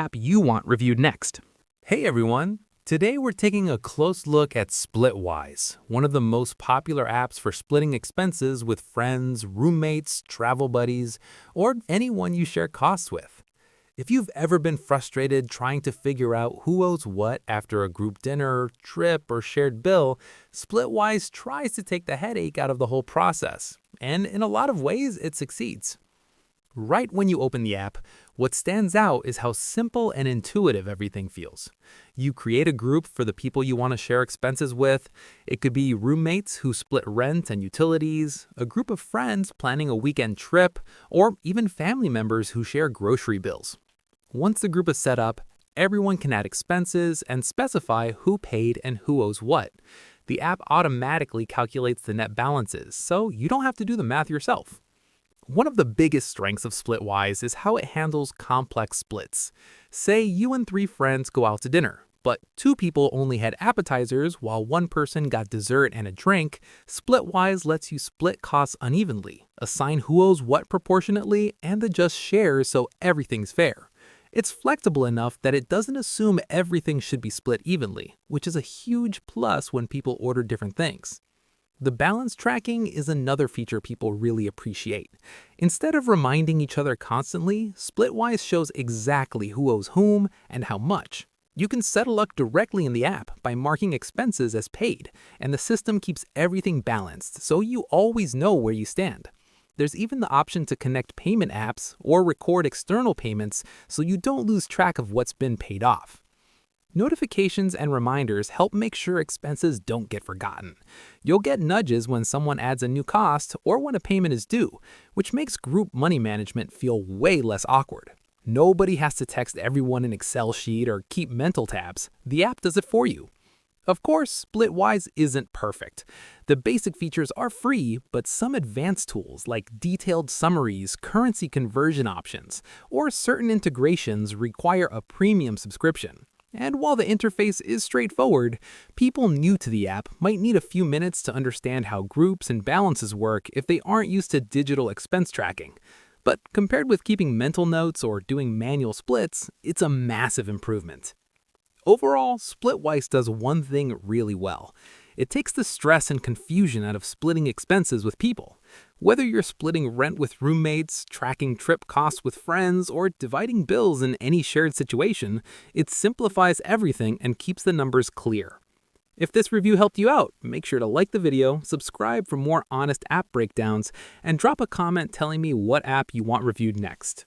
app you want reviewed next. Hey everyone! Today we're taking a close look at Splitwise, one of the most popular apps for splitting expenses with friends, roommates, travel buddies, or anyone you share costs with. If you've ever been frustrated trying to figure out who owes what after a group dinner, trip, or shared bill, Splitwise tries to take the headache out of the whole process, and in a lot of ways it succeeds. Right when you open the app, what stands out is how simple and intuitive everything feels. You create a group for the people you want to share expenses with. It could be roommates who split rent and utilities, a group of friends planning a weekend trip, or even family members who share grocery bills. Once the group is set up, everyone can add expenses and specify who paid and who owes what. The app automatically calculates the net balances, so you don't have to do the math yourself. One of the biggest strengths of Splitwise is how it handles complex splits. Say you and 3 friends go out to dinner, but 2 people only had appetizers while 1 person got dessert and a drink. Splitwise lets you split costs unevenly, assign who owes what proportionately, and adjust shares so everything's fair. It's flexible enough that it doesn't assume everything should be split evenly, which is a huge plus when people order different things. The balance tracking is another feature people really appreciate. Instead of reminding each other constantly, Splitwise shows exactly who owes whom and how much. You can settle up directly in the app by marking expenses as paid, and the system keeps everything balanced so you always know where you stand. There's even the option to connect payment apps or record external payments so you don't lose track of what's been paid off. Notifications and reminders help make sure expenses don't get forgotten. You'll get nudges when someone adds a new cost or when a payment is due, which makes group money management feel way less awkward. Nobody has to text everyone an Excel sheet or keep mental tabs. The app does it for you. Of course, Splitwise isn't perfect. The basic features are free, but some advanced tools like detailed summaries, currency conversion options, or certain integrations require a premium subscription. And while the interface is straightforward, people new to the app might need a few minutes to understand how groups and balances work if they aren't used to digital expense tracking. But compared with keeping mental notes or doing manual splits, it's a massive improvement. Overall, Splitwise does one thing really well. It takes the stress and confusion out of splitting expenses with people. Whether you're splitting rent with roommates, tracking trip costs with friends, or dividing bills in any shared situation, it simplifies everything and keeps the numbers clear. If this review helped you out, make sure to like the video, subscribe for more honest app breakdowns, and drop a comment telling me what app you want reviewed next.